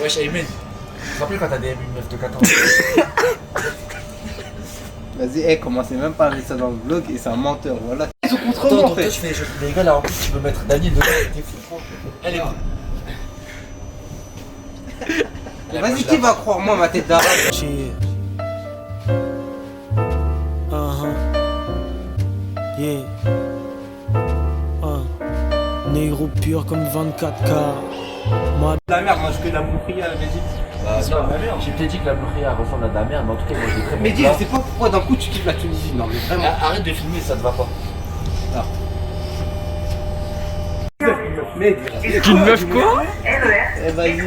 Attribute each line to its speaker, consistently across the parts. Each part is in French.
Speaker 1: Wesh, Aymen. Tu te rappelles quand t'as DM une meuf de 14 ans?
Speaker 2: Vas-y, commencez même pas à mettre ça dans le vlog et c'est un menteur, voilà. Ils sont contre
Speaker 1: Attends,
Speaker 2: moi en
Speaker 1: toi,
Speaker 2: fait.
Speaker 1: je fais. Les gars, là, en plus, tu peux mettre Daniel dedans, t'es fou. Elle est où?
Speaker 2: Vas-y, qui va croire moi ma tête d'arabe?
Speaker 3: Yeah. Négro pur comme 24K.
Speaker 2: La merde, moi je fais de la boucria, vas-y.
Speaker 1: Bah, non, j'ai peut-être dit que la boucherie ressemble à de la merde, mais en tout cas, moi j'ai très bon.
Speaker 2: Mais dis, je sais pas pourquoi d'un coup tu kiffes la Tunisie, non mais vraiment.
Speaker 1: Arrête de filmer, ça te va pas.
Speaker 2: Mec,
Speaker 3: Une meuf quoi?
Speaker 2: eh vas-y.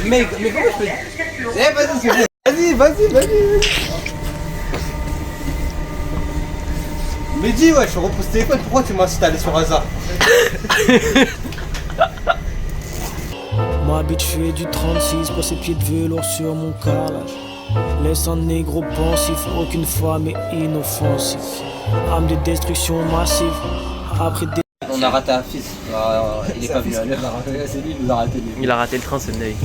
Speaker 2: Mec, mais comment je peux dire? Eh vas-y, c'est bon. Vas-y. Mais dis, ouais, je repose téléphone, pourquoi tu m'incites à aller sur hasard?
Speaker 3: Ma bitch fait du 36, pour ses pieds de velours sur mon carrelage. Laisse un négro pensif, aucune femme est inoffensive. Âme de destruction massive, après des...
Speaker 2: On a raté un fils. Il est pas venu à l'heure. C'est lui qui nous a raté.
Speaker 4: Il a raté le train, c'est Ney.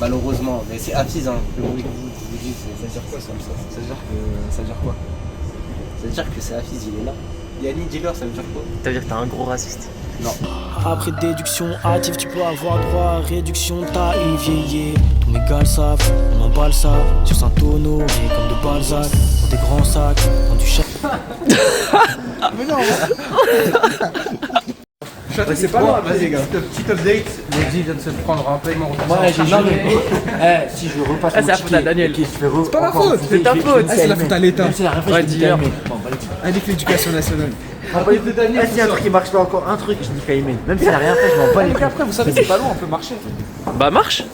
Speaker 2: Malheureusement, mais c'est Hafiz, hein. Le bruit que je vous dis, ça veut dire quoi ça? Ça veut dire quoi? Ça veut dire que c'est Hafiz, il est là. Yannick, dis-leur, ça veut dire quoi?
Speaker 4: Ça veut dire que t'es un gros raciste.
Speaker 2: Non.
Speaker 3: Après déduction hâtive, tu peux avoir droit à réduction taille vieillir. Tous mes gars le savent, on emballe ça sur Saint-Honoré comme de Balzac. Dans des grands sacs, dans du chat.
Speaker 2: Mais non.
Speaker 5: C'est pas loin,
Speaker 2: vas-y les gars. Petite update, Mehdi vient de se prendre un paiement.
Speaker 1: Ouais, j'ai jamais. Si je repasse.
Speaker 4: Ah, c'est la faute à Daniel.
Speaker 5: C'est pas la faute.
Speaker 4: C'est ta faute.
Speaker 5: Ah, c'est la faute à l'État.
Speaker 1: C'est la réflexion.
Speaker 4: Ouais, dis-leur.
Speaker 5: Avec l'éducation nationale.
Speaker 1: S'il y a un truc qui marche pas encore, un truc, je dis Aymen. Même s'il a rien fait, je m'en bats les couilles.
Speaker 5: Après, vous savez, c'est pas loin, on peut marcher.
Speaker 4: Bah marche.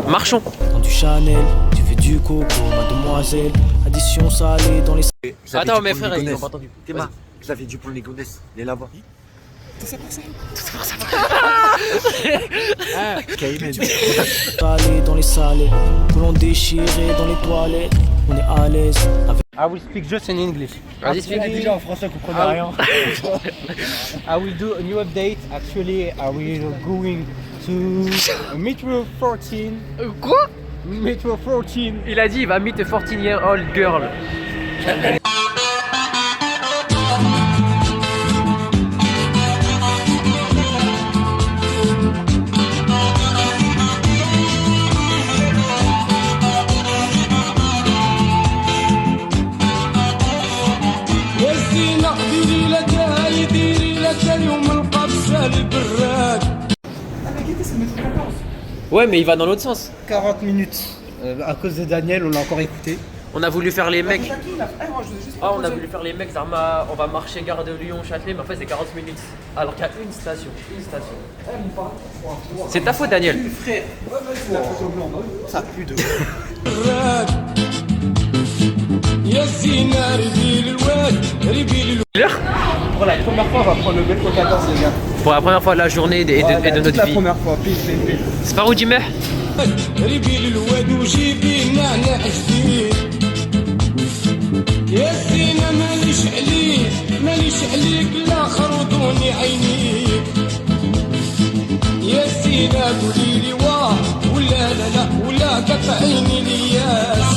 Speaker 4: Marchons.
Speaker 3: Dans du Chanel, tu veux du coco, mademoiselle. Addition salée dans les...
Speaker 4: Attends, mes frères, ils ont pas entendu.
Speaker 1: Théma, Xavier Dupont de Ligonnès, il est là-bas. Aymen.
Speaker 3: Salée dans les salés, colons déchirés dans les toilettes. On est à l'aise avec...
Speaker 2: I will speak just in English.
Speaker 4: Vas-y, explique.
Speaker 1: Déjà en français, vous comprenez rien.
Speaker 2: I will do a new update. Actually, I will going to Metro 14.
Speaker 4: Quoi?
Speaker 2: Metro 14.
Speaker 4: Il a dit il va meet a 14-year-old girl. Ouais, mais il va dans l'autre sens.
Speaker 2: 40 minutes. À cause de Daniel, on l'a encore écouté.
Speaker 4: On a voulu faire les mecs. Ah, on a voulu faire les mecs, Zarma, on va marcher Gare de Lyon, Châtelet, mais en fait c'est 40 minutes. Alors qu'il y a une station. C'est ta faute, Daniel.
Speaker 2: Frère, ça pue de. Pour la première fois, on va prendre le Belco 14, les gars.
Speaker 4: Pour la première fois de la journée et de notre
Speaker 2: la
Speaker 4: vie.
Speaker 2: première fois, pile.
Speaker 4: C'est par où, Jimmy?
Speaker 6: يا زينة ماليش عليك لا خرطوني عينيك يا زينة قوليلي واه ولا لا ولا قطعيني الياس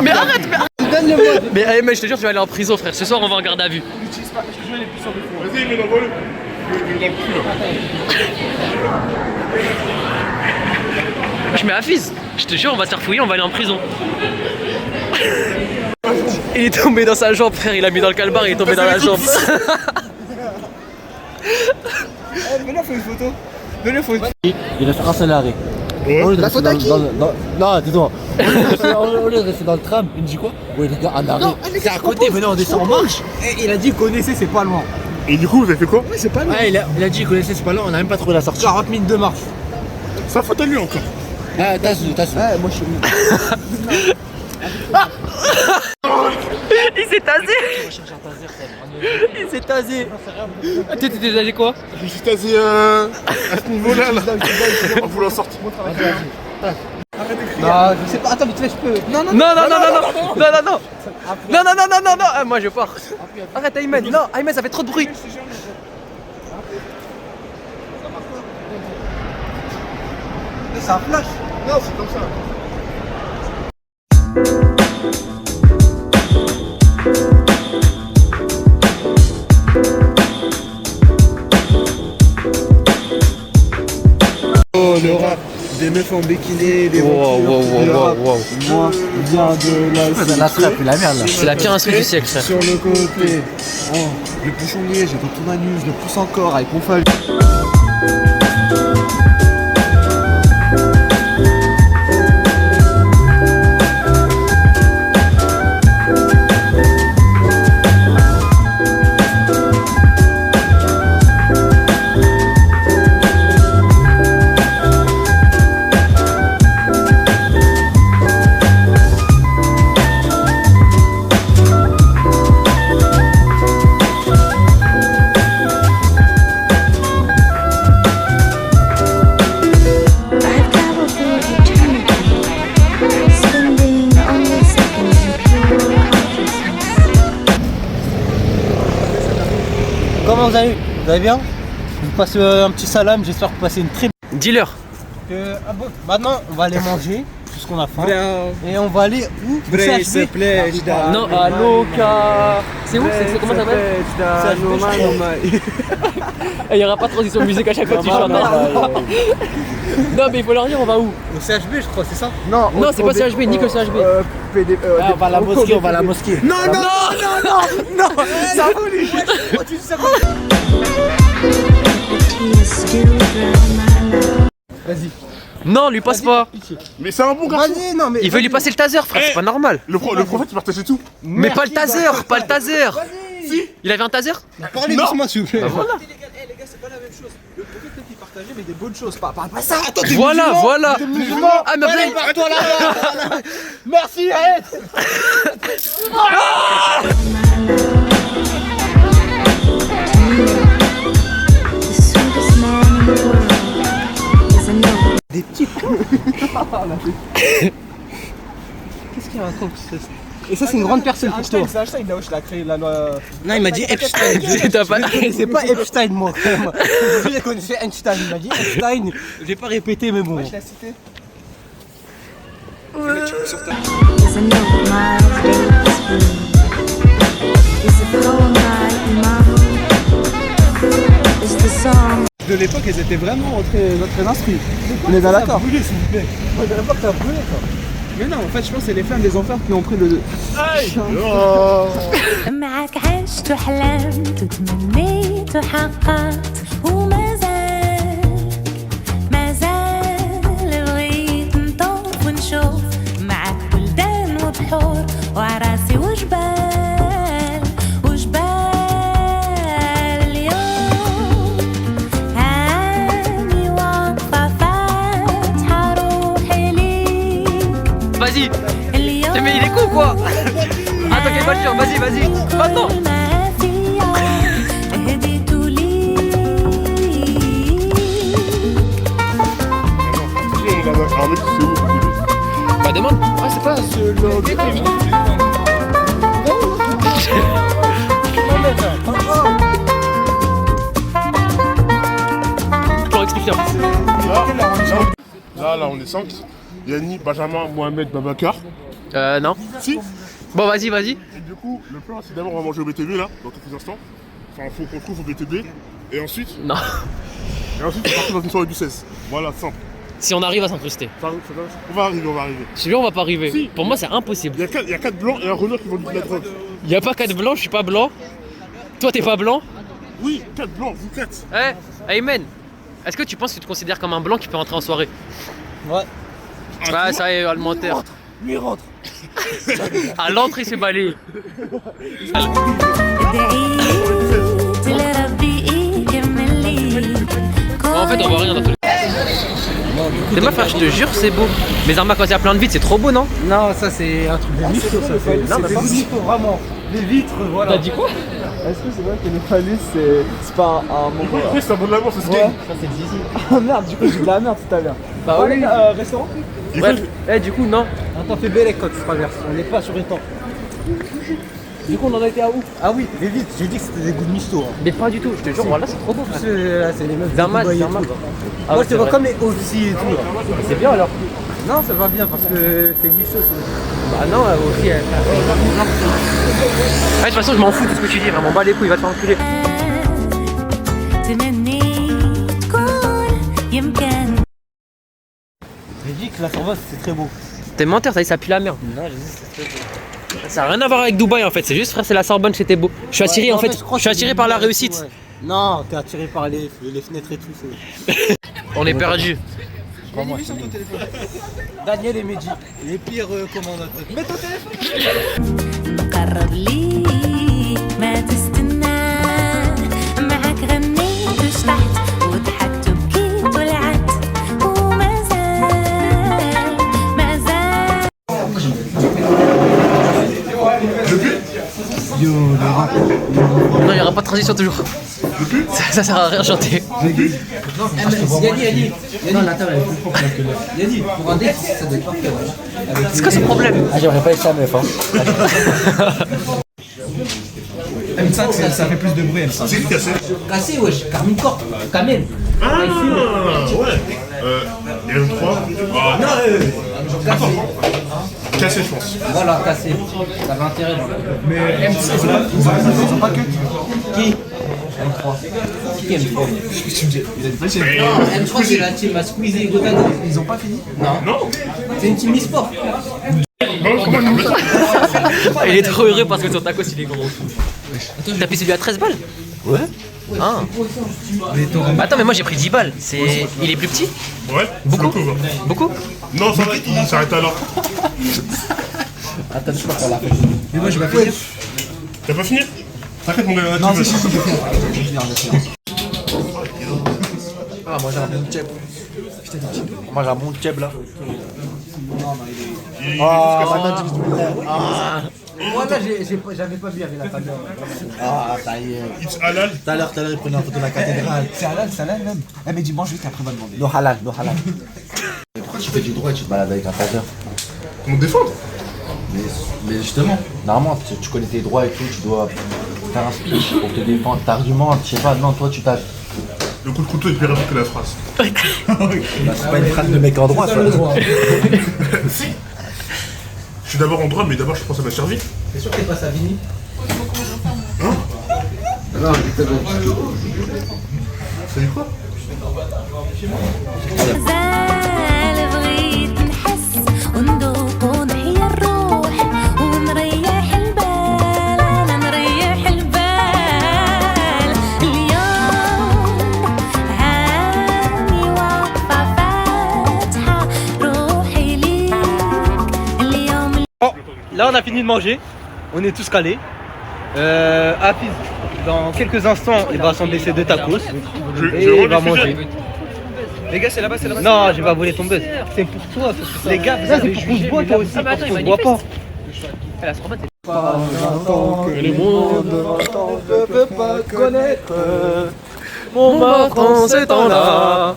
Speaker 4: Mais arrête, mais Aymen, je te jure, tu vas aller en prison, frère. Ce soir, on va en garde à vue. Je mets Hafiz. Je te jure, on va se faire fouiller, on va aller en prison. Il est tombé dans sa jambe, frère. Il a mis dans le calbar, il est tombé dans la jambe.
Speaker 2: Mais là, faut une photo.
Speaker 1: Il va faire un seul arrêt.
Speaker 5: La faute à qui?
Speaker 1: Non, dis-toi. Au lieu de rester dans le tram, il me dit quoi? Ouais, les gars, un arrêt. C'est à côté, venez, on descend en marche.
Speaker 2: Et il a dit connaissez, c'est pas loin.
Speaker 5: Et du coup, vous avez fait quoi? Ouais, c'est pas loin.
Speaker 1: Ouais, il a dit, connaissez, c'est pas là, on a même pas trouvé la sortie.
Speaker 2: 40 minutes de marche.
Speaker 5: Ça faute à lui encore.
Speaker 1: Ah, t'as su.
Speaker 2: Ouais, moi je suis venu.
Speaker 4: Il s'est tasé. Il s'est tasé. T'es tasé quoi?
Speaker 5: Je me suis tasé à ce niveau-là, là. En voulant sortir.
Speaker 2: Non, je sais pas. Attends, mais tu sais, je peux.
Speaker 4: Non, non, non, non, non, non, non, non, non, non, non, non, non, non, non, ah, moi je pars. Arrête, Ayman, non, Ayman, ça fait trop de bruit.
Speaker 2: C'est un flash.
Speaker 5: Non, c'est comme ça. Oh, le rap, des meufs en bikini, des voitures, le rap. Moi, vient de la
Speaker 1: La trappe, la merde là.
Speaker 4: C'est la pire insulte du siècle, frère.
Speaker 5: sur le côté. Oh, le bouchon lié, j'ai dans ton anus, je le pousse encore avec mon fall.
Speaker 7: I've traveled through eternity, spending only seconds in pure consciousness.
Speaker 2: Comment vous allez? Vous allez bien? Je vous passe un petit salam, j'espère que vous passez une très bonne.
Speaker 4: Dis-leur.
Speaker 2: Maintenant, on va aller manger, tout ce qu'on a faim. Et on va aller où? Au CHB.
Speaker 4: Non, à Loca. C'est où? C'est comment ça s'appelle? Il n'y aura pas de transition de musique à chaque fois que tu chantes. Non, mais il faut leur dire, on va où?
Speaker 2: Au CHB, je crois, c'est ça?
Speaker 4: Non, c'est pas CHB, ni que CHB.
Speaker 1: On va à la mosquée, on va à la mosquée.
Speaker 5: Non, non, non, non, non, ça voulait.
Speaker 7: He is still my love.
Speaker 4: Non, lui passe pas.
Speaker 5: Mais c'est un bon garçon.
Speaker 2: Vas-y, non, mais.
Speaker 4: Il veut lui passer le taser, frère, c'est pas normal.
Speaker 5: Le prophète, il partageait tout.
Speaker 4: Mais pas le taser, pas le taser. Il avait un taser?
Speaker 2: Parlez doucement, s'il vous plaît.
Speaker 4: Voilà.
Speaker 2: Les gars, c'est pas la même chose. Le prophète, il partageait, mais des bonnes choses. Pas ça. Attends,
Speaker 4: Voilà, voilà. Ah, mais après,
Speaker 2: barre-toi là. Merci, arrête.
Speaker 7: The sweetest man in the world is a noble.
Speaker 2: Des petits cons. Qu'est-ce qu'il raconte? Et ça, c'est une grande personne pour toi.
Speaker 5: C'est Einstein, là, il a créé la loi.
Speaker 2: Non, il m'a dit Epstein.
Speaker 4: t'as pas.
Speaker 2: C'est pas Epstein, moi. Je connaissais Einstein. Il m'a dit Epstein. J'ai pas répété, mais bon.
Speaker 5: Je l'ai cité.
Speaker 7: Is a noble Miles Davis blue. Is a poem by Imam. Is the song.
Speaker 2: De l'époque, elles étaient vraiment très instruits. On est d'accord. Brûlé, s'il vous plaît. On dirait pas que t'as brûlé, quoi. Mais non, en fait, je pense que c'est les flammes des enfers qui ont pris le.
Speaker 7: معك عشت وحلمت وتمنيت وحققت وما زال بغيت نطوف ونشوف معك بلدان وبحور وعراسي وجبال اليوم هاني واقفة فاتحة روحي ليك
Speaker 4: Vas-y.
Speaker 7: اليوم
Speaker 4: Mais il est con quoi? Attends, quelle voiture? Vas-y, vas-y. Maintenant.
Speaker 5: Un mec, c'est où?
Speaker 4: Bah demande. Ah, c'est pas ce Pour expliquer un peu.
Speaker 5: Là, on est 5. Yanni, Benjamin, Mohamed, Babacar.
Speaker 4: Non.
Speaker 5: Si.
Speaker 4: Bon, vas-y, vas-y.
Speaker 5: Et du coup, le plan, c'est d'abord on va manger au BTB là, dans quelques instants. Enfin, faut qu'on trouve au BTB. Et ensuite,
Speaker 4: Non.
Speaker 5: on va partir dans une soirée du 16. Voilà, simple.
Speaker 4: Si on arrive à s'incruster.
Speaker 5: On va arriver.
Speaker 4: Celui-là, on va pas arriver.
Speaker 5: Si.
Speaker 4: Pour moi, c'est impossible.
Speaker 5: Il y a 4 blancs et un renard qui vont de la drogue.
Speaker 4: Il y a pas 4 blancs, je suis pas blanc. Toi, t'es pas blanc.
Speaker 5: Oui, 4 blancs, vous 4.
Speaker 4: Eh, Ayman, est-ce que tu penses que tu te considères comme un blanc qui peut entrer en soirée?
Speaker 2: Ouais.
Speaker 4: Ouais, ça y est, alimentaire.
Speaker 2: Lui rentre.
Speaker 4: À l'entrée, c'est balayé. En fait, on voit rien dans tous les cas. C'est ma frère, je te jure, c'est beau. Mais Zarma, quand il y a plein de vitres, c'est trop beau, non?
Speaker 2: Non, ça c'est un truc de mytho, ça. C'est des mythos, vraiment. Les vitres, voilà.
Speaker 4: T'as dit quoi?
Speaker 5: Est-ce que c'est vrai que le phallus c'est pas un moment là?
Speaker 8: Oui, c'est un bon de l'amour, c'est ce
Speaker 5: Ouais.
Speaker 1: Ça, c'est le zizi.
Speaker 5: Ah merde, du coup j'ai de la merde tout à l'heure.
Speaker 4: Bah
Speaker 5: Ouais,
Speaker 4: oui.
Speaker 5: les gars, restaurant?
Speaker 4: Bref, du coup, non.
Speaker 1: Attends, fais belle quand tu traverses. On n'est pas sur les temps. Du coup, on en a été à où? Ah oui, mais vite, j'ai dit que c'était des goûts de misto. Hein.
Speaker 4: Mais pas du tout, je te jure, voilà, c'est trop beau.
Speaker 1: C'est les meufs.
Speaker 4: Zermatt,
Speaker 1: de Dubaï et
Speaker 4: Zermatt.
Speaker 1: tout, là.
Speaker 4: Ah
Speaker 1: Moi,
Speaker 4: ouais,
Speaker 1: je te
Speaker 4: c'est
Speaker 1: vois
Speaker 4: vrai.
Speaker 1: comme les aussi et tout. Là.
Speaker 4: C'est bien alors.
Speaker 1: Non, ça va bien parce que t'es misto.
Speaker 4: Bah non, aussi. Ouais, de toute façon, je m'en fous de ce que tu dis, vraiment, bas les couilles, va te faire enculer.
Speaker 7: تمني كون يمكن
Speaker 1: J'ai dit que la Sorbonne, c'est très beau.
Speaker 4: T'es menteur, ça y est, ça pue la merde.
Speaker 1: Non, j'ai dit que c'est très beau.
Speaker 4: Ça n'a rien à voir avec Dubaï en fait, c'est juste frère, c'est la Sorbonne chez beau. Je suis attiré
Speaker 1: Ouais,
Speaker 4: en
Speaker 1: non,
Speaker 4: fait,
Speaker 1: mais crois
Speaker 4: je suis
Speaker 1: que c'est
Speaker 4: attiré par la
Speaker 1: lumière et
Speaker 4: réussite.
Speaker 1: tout, ouais. Non, t'es attiré par les fenêtres et tout. C'est...
Speaker 4: On est perdu.
Speaker 1: Crois-moi, c'est bien. Daniel et Mehdi, les pires commandateurs. Mets ton téléphone.
Speaker 7: قرب لي ما تستنى معك غنيت وشطحت وضحكت وبكيت ولعبت وما زال ما زال
Speaker 4: Non, il n'y aura pas de transition toujours. Ça sert à rien chanter.
Speaker 2: Yanni, la table elle est plus propre que l'autre. Yanni, pour un date, ça doit être parfait.
Speaker 4: C'est quoi ce problème?
Speaker 1: Ah, j'aimerais pas être sa meuf, hein.
Speaker 5: M5 ça fait plus de bruit M5.
Speaker 8: C'est cassé.
Speaker 2: Cassé, wesh, Carmine Corp, Kamel.
Speaker 8: Ah, ouais. Et M3. Ah,
Speaker 2: Cassé.
Speaker 8: cassé, je pense.
Speaker 2: Voilà, cassé. Ça va intérêt dans le.
Speaker 5: Mais M6 là, ils ont pas que.
Speaker 2: Qui M3. Qui M3
Speaker 5: Il a dit pas chez
Speaker 2: M3, c'est la team à squeezer et Gotago.
Speaker 5: Ils ont pas fini?
Speaker 8: Non.
Speaker 2: C'est une team e-sport.
Speaker 8: Non, comment tu veux ça?
Speaker 4: Il est trop heureux parce que ton tacos il est gros. T'as pris celui à 13 balles?
Speaker 1: Ouais.
Speaker 4: Ah. Bah attends, mais moi j'ai pris 10 balles. C'est... Il est plus petit?
Speaker 8: Ouais,
Speaker 4: Beaucoup?
Speaker 8: c'est le couvre.
Speaker 4: Beaucoup?
Speaker 8: Non, ça va, il s'arrête alors.
Speaker 1: Attends, je crois qu'on l'a fait.
Speaker 5: Mais moi je vais finir.
Speaker 8: T'as pas fini? T'inquiète, mon gars,
Speaker 5: Non,
Speaker 8: tu
Speaker 5: si,
Speaker 8: veux.
Speaker 5: si, je vais finir.
Speaker 1: Ah, moi j'ai un bon tchèp. Moi j'ai un bon tchèp là. Ah, maintenant tu dis ah.
Speaker 2: Moi là, j'avais pas vu avec la caméra.
Speaker 1: Ah, ça y est.
Speaker 8: It's halal.
Speaker 1: Tout à l'heure, il prenait en photo de la cathédrale.
Speaker 5: C'est halal même. Eh mais dis-moi juste après on va demander.
Speaker 1: No halal, no halal. Pourquoi tu fais du droit et tu te balades avec un taser?
Speaker 8: Pour me défendre.
Speaker 1: Mais justement, normalement, tu connais tes droits et tout, tu dois faire un speech pour te défendre. T'argumentes, je sais pas, non, toi tu t'as.
Speaker 8: Le coup de couteau est plus rapide que la phrase.
Speaker 1: Bah, c'est pas une phrase de mec en droit, ça.
Speaker 8: Si. Je suis d'abord en droit, mais d'abord je pense à ma survie.
Speaker 2: T'es sûr que t'es pas Savini?
Speaker 8: Ça dit quoi?
Speaker 7: زال بغيت نحس وندوق ونحيا الروح ونريح البال أنا نريح البال اليوم عاني واقفة فاتحة روحي ليك اليوم
Speaker 9: Là on a fini de manger, on est tous calés. Hafiz, dans quelques instants, il va assembler ses deux tacos et il va manger. Les gars, c'est là-bas, c'est là-bas. Non, j'ai pas volé ton buzz. C'est pour toi. Les gars, vous avez jugé, toi aussi,
Speaker 4: Ah bah attends,
Speaker 9: parce qu'on
Speaker 4: il
Speaker 9: se voit pas.
Speaker 4: La Sorbonne, c'est
Speaker 5: Tant que le monde ne peut pas connaître.
Speaker 4: mon marron ce temps-là.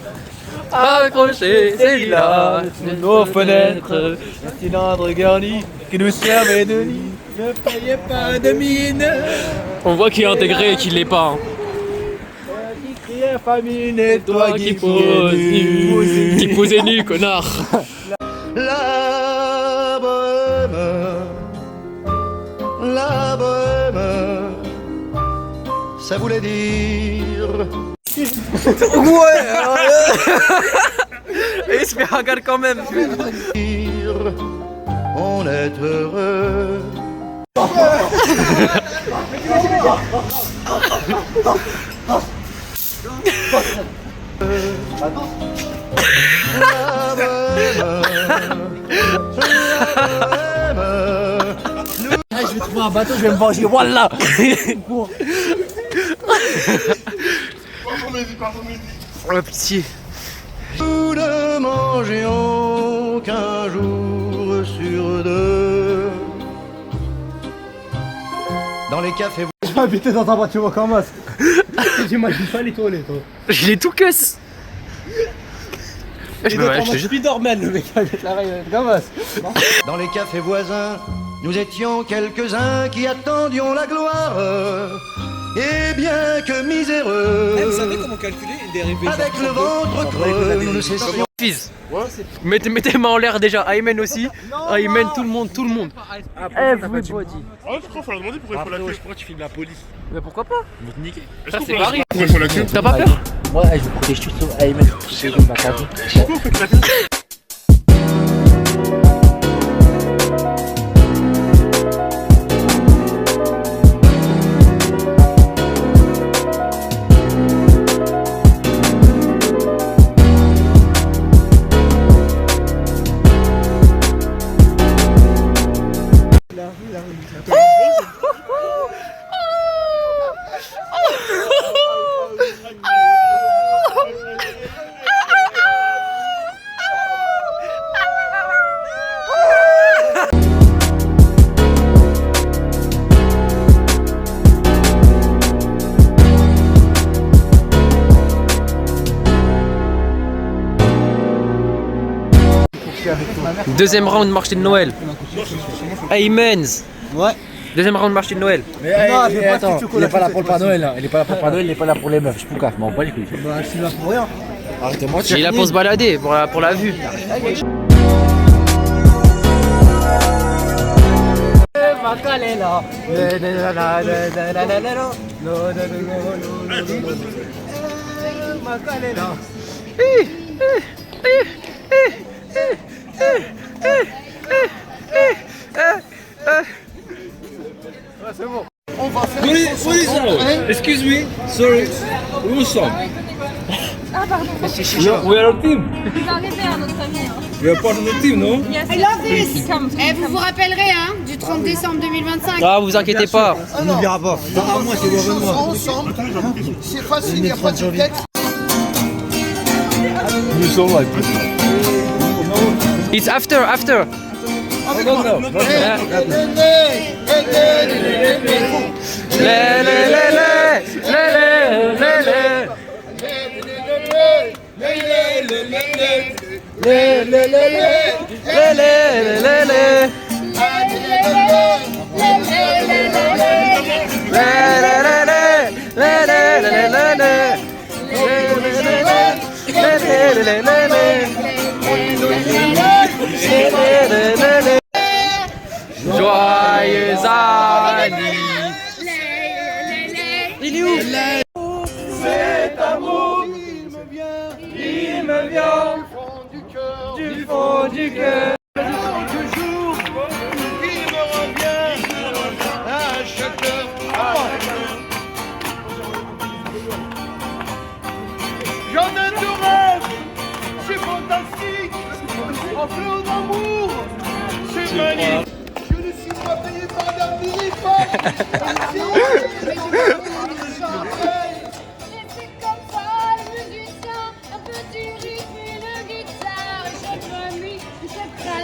Speaker 4: Accroché, c'est là,
Speaker 9: Nos fenêtres, cylindres garnis qui nous servaient de lit. Ne payez pas de mine.
Speaker 4: On voit qu'il est intégré et qu'il l'est pas. Hein.
Speaker 9: Qui criait famine et toi qui
Speaker 4: poses nu. Qui posait nu, connard.
Speaker 9: La bohème, ça voulait dire.
Speaker 4: Et il se fait hagar quand même.
Speaker 9: On est heureux.
Speaker 1: Je vais trouver un bateau, je vais me venger, voilà.
Speaker 4: Oh pitié.
Speaker 9: Nous ne mangions qu'un jour sur deux. Dans les cafés. vas habiter dans ta voiture au Camas. J'imagine pas les toilettes.
Speaker 4: Je l'ai tout casse. Je
Speaker 9: Il
Speaker 4: me
Speaker 9: est
Speaker 4: ouais,
Speaker 9: en
Speaker 4: je te
Speaker 9: mode
Speaker 4: jure.
Speaker 9: Spiderman, le mec avec la règle de Camas.
Speaker 10: Dans les cafés voisins, nous étions quelques-uns qui attendions la gloire. Et bien que miséreux,
Speaker 5: Vous savez comment calculer une dérivée
Speaker 10: avec le ventre creux, nous ne cessions.
Speaker 4: Fils. Mettez tes mains en l'air déjà. Aymen aussi. Aymen, tout le monde. Everybody.
Speaker 8: Oh, je crois qu'il faut leur demander pourquoi il faut la queue.
Speaker 5: Pourquoi tu filmes la police?
Speaker 4: Mais pourquoi pas?
Speaker 8: Est-ce
Speaker 4: Ça,
Speaker 8: qu'on
Speaker 4: c'est
Speaker 8: peut
Speaker 4: Paris.
Speaker 8: pourquoi il faut la queue?
Speaker 4: T'as pas peur?
Speaker 1: Moi, je vous protège tout sur Ayman. C'est ma carte.
Speaker 8: Pourquoi vous faites la queue?
Speaker 4: Deuxième round marché de Noël. Aymens.
Speaker 9: Ouais.
Speaker 4: Deuxième round marché de Noël.
Speaker 1: Mais
Speaker 9: Non, j'ai pas
Speaker 1: attends,
Speaker 9: de
Speaker 1: il est pas là
Speaker 9: chocolat,
Speaker 1: pour le Père Noël. Hein. Il est pas là pour le Père Noël, il est pas là pour les meufs. Je peux pas les couilles.
Speaker 9: Bah, je suis là pour rien.
Speaker 1: Arrêtez-moi de
Speaker 4: Il est là pour se balader, pour la vue.
Speaker 5: Excuse me, sorry. Où sommes?
Speaker 7: Ah, pardon.
Speaker 5: We are a team.
Speaker 7: Vous arrivez à notre famille.
Speaker 5: We are part of the team, no?
Speaker 7: I love this.
Speaker 11: Vous vous rappellerez hein, du 30 décembre 2025.
Speaker 4: Ah, vous inquiétez pas.
Speaker 9: On n'oubliera pas. À moi, c'est Benoît.
Speaker 5: Ensemble.
Speaker 9: C'est facile, il n'y a pas de texte.
Speaker 1: Nous sommes là.
Speaker 4: It's after. Joyeux anniversaire. Il est où?
Speaker 10: Cet amour, il me vient du fond du cœur. Toujours, il me revient à chaque heure. J'en ai de rêve, c'est fantastique, en fleur d'amour, c'est magnifique. Je ne suis pas payé par la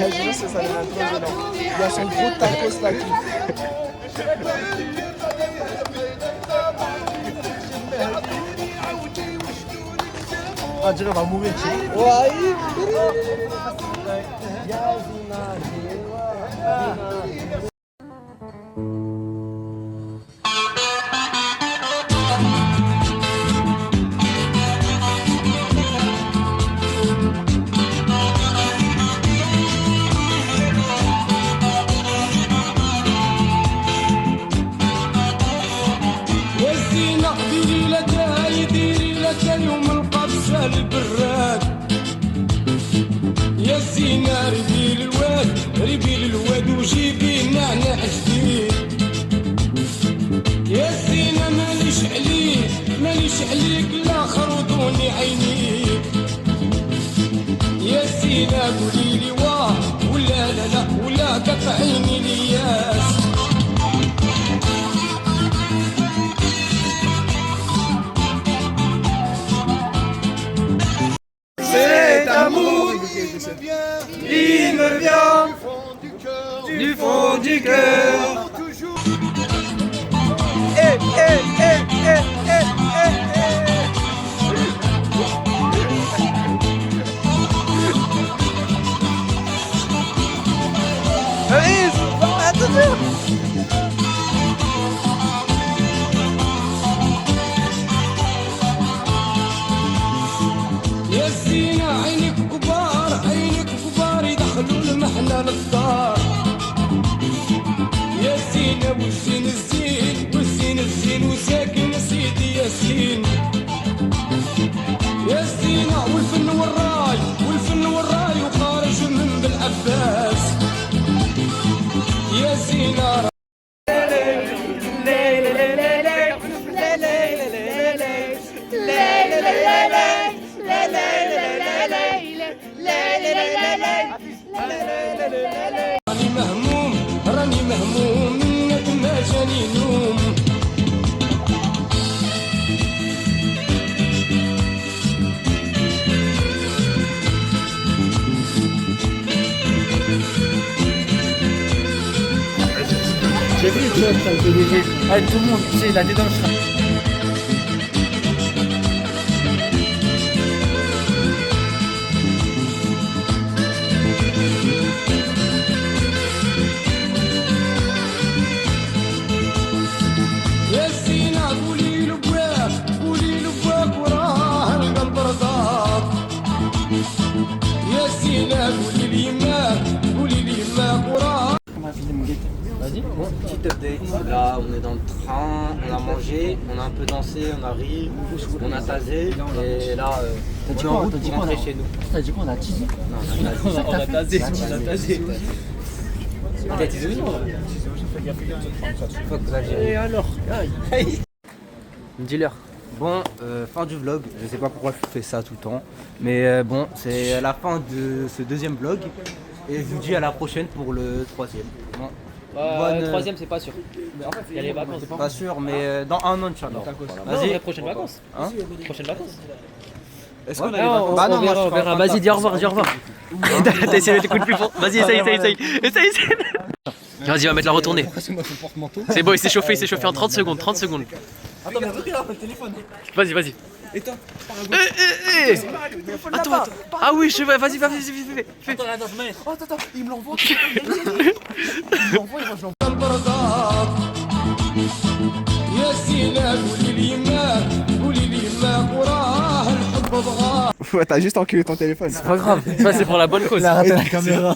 Speaker 5: Il y a son gros tacos là qui.
Speaker 9: Ah, dirait, on va mourir.
Speaker 6: والزينة ديري لك ديري لك يوم القفزة البراد يا الزينة ريبي للواد وجيبي نعناع جديد يا الزينة ماليش عليك لا خرطوني عينيك يا الزينة قوليلي واه ولا لا ولا قطعيني لياس
Speaker 10: Cet amour, il me vient du fond du cœur.
Speaker 9: Eh,
Speaker 6: راني مهموم راني مهموم منك ما جاني نوم
Speaker 9: J'ai vu, tu vois, ça le PDG. Allez, tout le monde, tu sais, il a des dents.
Speaker 6: يا سينا قولي له بواك وراه القلب رضاك يا سينا قولي لي يماك وراه.
Speaker 2: Vas-y, bon, petit update. Là, on est dans le train, on a mangé, on a un peu dansé, on a ri, on a tasé. Et là, on est en route pour rentrer chez nous.
Speaker 1: T'as dit quoi, on a teasé?
Speaker 2: Non, on a tasé. T'as teasé ou non?
Speaker 9: Et alors?
Speaker 2: Dealer. Bon, fin du vlog. Je sais pas pourquoi je fais ça tout le temps. Mais bon, c'est la fin de ce deuxième vlog. Et je vous dis à la prochaine pour le troisième. Bon.
Speaker 4: Le troisième, c'est pas sûr. Il y a les vacances.
Speaker 2: Pas sûr, mais dans un an, Inch'Allah.
Speaker 4: Vas-y, les prochaines vacances.
Speaker 2: Hein?
Speaker 4: Prochaines vacances.
Speaker 2: Est-ce qu'on a
Speaker 4: on verra. Vas-y, dis au revoir, T'as essayé de mettre le coup de plus fort. Vas-y, essaye. Vas-y, on va mettre la retournée. C'est bon, il s'est chauffé en 30 secondes.
Speaker 5: Attends, mais regarde le téléphone.
Speaker 4: Vas-y.
Speaker 5: Et toi?
Speaker 4: Attends. Ah oui, je vais. Vas-y, fais.
Speaker 5: Attends, il me l'envoie. Il m'envoie, moi je l'envoie.
Speaker 6: القلب رضاك يا سينا قولي لي يماك وراه الحب بغاك.
Speaker 5: Ouais, t'as juste enculé ton téléphone.
Speaker 4: C'est pas grave, ça c'est pour la bonne cause.
Speaker 5: Il a raté la caméra.